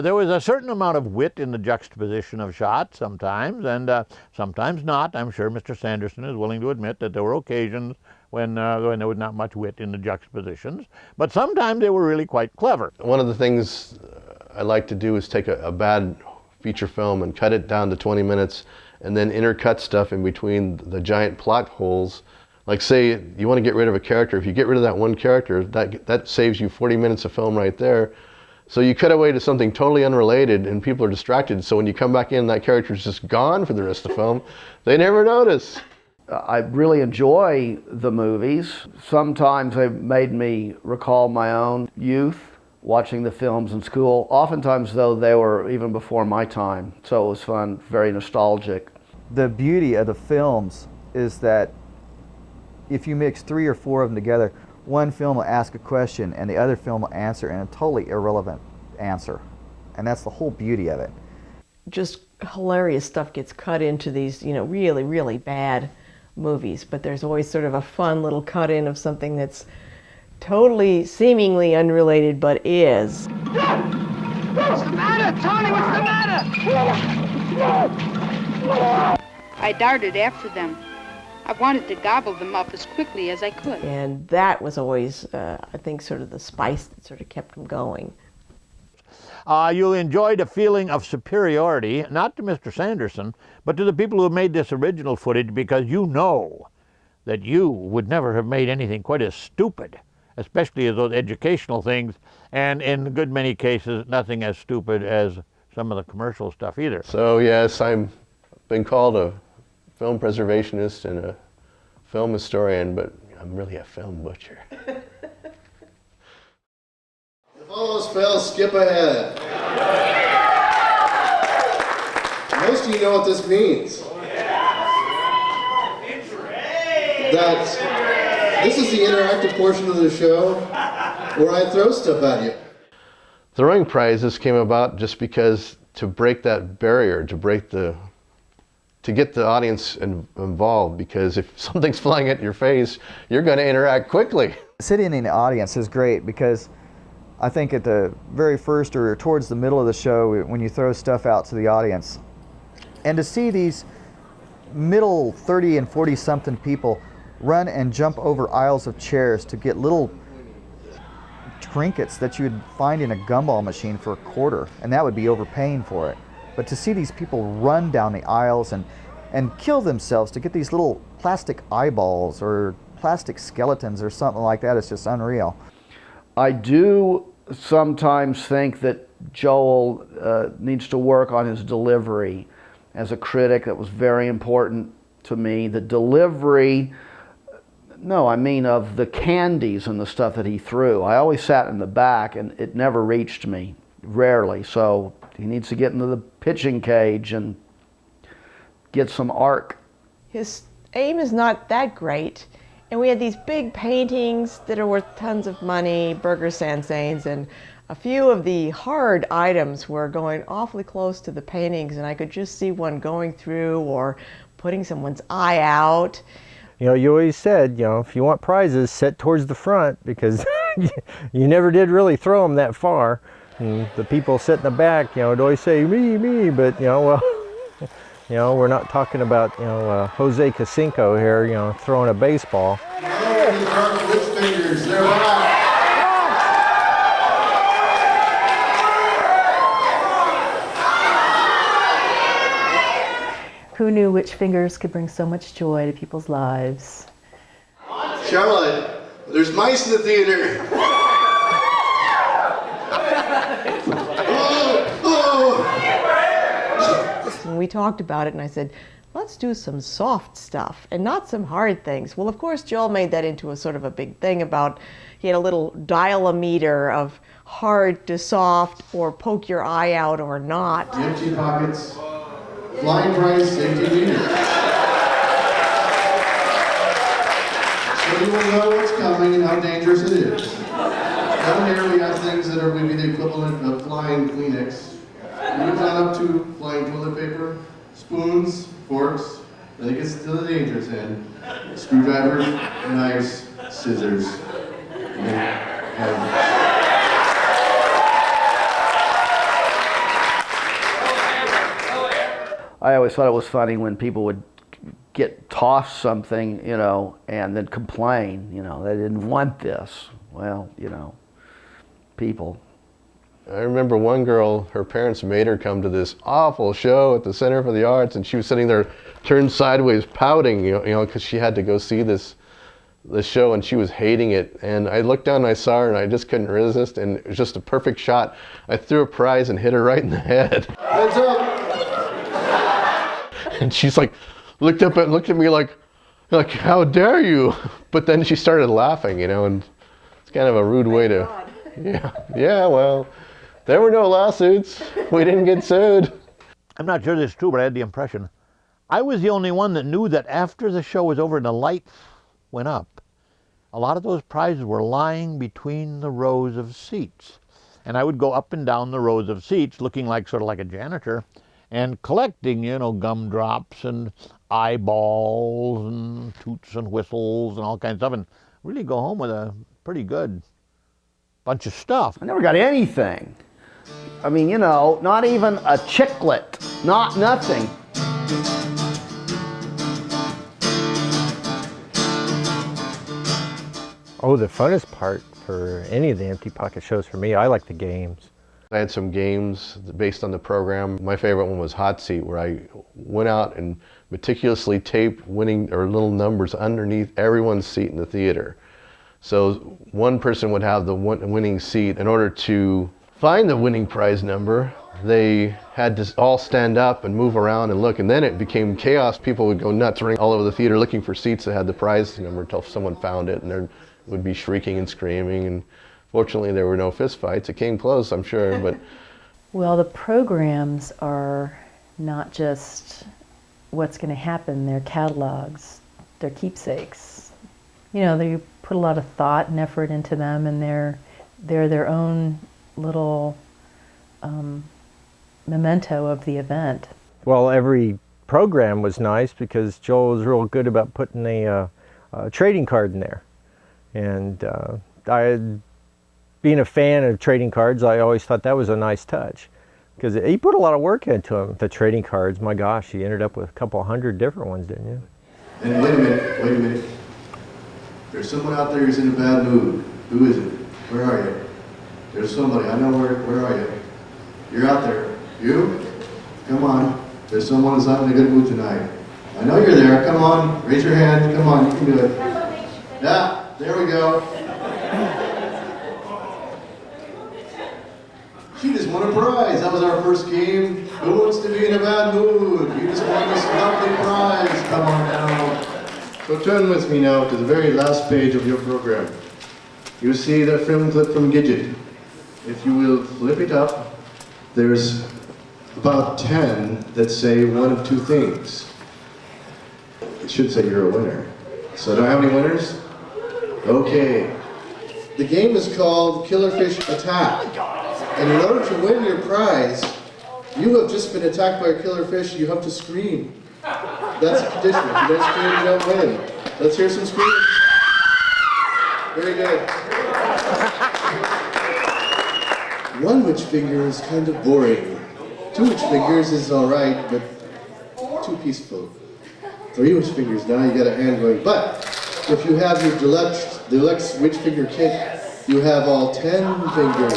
There was a certain amount of wit in the juxtaposition of shots sometimes, and sometimes not. I'm sure Mr. Sanderson is willing to admit that there were occasions when there was not much wit in the juxtapositions, but sometimes they were really quite clever. One of the things I like to do is take a bad feature film and cut it down to 20 minutes and then intercut stuff in between the giant plot holes. Like, say you want to get rid of a character. If you get rid of that one character, that saves you 40 minutes of film right there. So you cut away to something totally unrelated and people are distracted. So when you come back in, that character's just gone for the rest of the film. They never notice. I really enjoy the movies. Sometimes they've made me recall my own youth, watching the films in school. Oftentimes, though, they were even before my time. So it was fun, very nostalgic. The beauty of the films is that if you mix 3 or 4 of them together, one film will ask a question and the other film will answer in a totally irrelevant answer. And that's the whole beauty of it. Just hilarious stuff gets cut into these, really, really bad movies, but there's always sort of a fun little cut in of something that's totally, seemingly unrelated, but is. What's the matter, Tony? What's the matter? I darted after them. I wanted to gobble them up as quickly as I could. And that was always, I think, sort of the spice that sort of kept them going. You enjoyed a feeling of superiority, not to Mr. Sanderson, but to the people who made this original footage, because you know that you would never have made anything quite as stupid, especially as those educational things, and in a good many cases, nothing as stupid as some of the commercial stuff either. So yes, I've been called a film preservationist and a film historian, but I'm really a film butcher. If all else fails, skip ahead. Most of you know what this means. That this is the interactive portion of the show where I throw stuff at you. Throwing prizes came about just because to break that barrier, to get the audience involved, because if something's flying at your face, you're going to interact quickly. Sitting in the audience is great because I think at the very first or towards the middle of the show, when you throw stuff out to the audience, and to see these middle 30 and 40 something people run and jump over aisles of chairs to get little trinkets that you would find in a gumball machine for $1, and that would be overpaying for it. But to see these people run down the aisles and kill themselves to get these little plastic eyeballs or plastic skeletons or something like that is just unreal. I do sometimes think that Joel needs to work on his delivery. As a critic, that was very important to me. The delivery, no, I mean of the candies and the stuff that he threw. I always sat in the back and it never reached me, rarely. So he needs to get into the pitching cage and get some arc. His aim is not that great. And we had these big paintings that are worth tons of money, burger sansanes, and a few of the hard items were going awfully close to the paintings, and I could just see one going through or putting someone's eye out. You always said, if you want prizes, sit towards the front, because you never did really throw them that far. And the people sit in the back, would always say, me, but, well, we're not talking about, Jose Casinco here, throwing a baseball. Which fingers? They're hot. Who knew which fingers could bring so much joy to people's lives? Charlotte, there's mice in the theater. And we talked about it, and I said, let's do some soft stuff and not some hard things. Well, of course, Joel made that into a sort of a big thing about, he had a little dial-o-meter of hard to soft or poke your eye out or not. M.T.Pockets, flying price, 18 meters. So you will know what's coming and how dangerous it is. Down here we have things that are maybe the equivalent of flying Kleenex. Moves on up to flying toilet paper, spoons, forks, then it gets to the dangerous end. Screwdrivers, knives, scissors. And I always thought it was funny when people would get tossed something, you know, and then complain, you know, they didn't want this. Well, you know, people. I remember one girl, her parents made her come to this awful show at the Center for the Arts, and she was sitting there turned sideways pouting, you know, because she had to go see this show, and she was hating it. And I looked down and I saw her, and I just couldn't resist, and it was just a perfect shot. I threw a prize and hit her right in the head. Heads up! And she's like, looked at me like, how dare you? But then she started laughing, you know, and it's kind of a rude way to, yeah, well, there were no lawsuits. We didn't get sued. I'm not sure this is true, but I had the impression I was the only one that knew that after the show was over and the lights went up, a lot of those prizes were lying between the rows of seats. And I would go up and down the rows of seats looking like sort of like a janitor and collecting, you know, gumdrops and eyeballs and toots and whistles and all kinds of stuff, and really go home with a pretty good bunch of stuff. I never got anything. I mean, you know, not even a chiclet, nothing. Oh, the funnest part for any of the M.T.Pockets shows for me, I like the games. I had some games based on the program. My favorite one was Hot Seat, where I went out and meticulously taped winning or little numbers underneath everyone's seat in the theater. So one person would have the winning seat. In order to find the winning prize number, they had to all stand up and move around and look, and then it became chaos. People would go nuts running all over the theater looking for seats that had the prize number until someone found it, and there would be shrieking and screaming. And fortunately, there were no fist fights. It came close, I'm sure, but... Well, the programs are not just what's going to happen. They're catalogs. They're keepsakes. You know, they put a lot of thought and effort into them, and they're their own little memento of the event. Well, every program was nice because Joel was real good about putting a trading card in there. And being a fan of trading cards, I always thought that was a nice touch, because he put a lot of work into them. The trading cards, my gosh, you ended up with a couple 100 different ones, didn't you? And wait a minute. There's someone out there who's in a bad mood. Who is it? Where are you? There's somebody. I know where are you? You're out there. You? Come on. There's someone who's not in a good mood tonight. I know you're there. Come on. Raise your hand. Come on. You can do it. Yeah. There we go. She just won a prize. That was our first game. Who wants to be in a bad mood? You just won this lovely prize. Come on now. So turn with me now to the very last page of your program. You see that film clip from Gidget. If you will flip it up, there's about 10 that say one of two things. It should say you're a winner. So do I have any winners? Okay. The game is called Killerfish Attack. And in order to win your prize, you have just been attacked by a killerfish, you have to scream. That's a condition. If you don't scream, you don't win. Let's hear some screaming. Very good. One witch finger is kind of boring. 2 witch fingers is alright, but too peaceful. 3 witch fingers, now you got a hand going. But if you have your deluxe witch finger kit, you have all 10 fingers.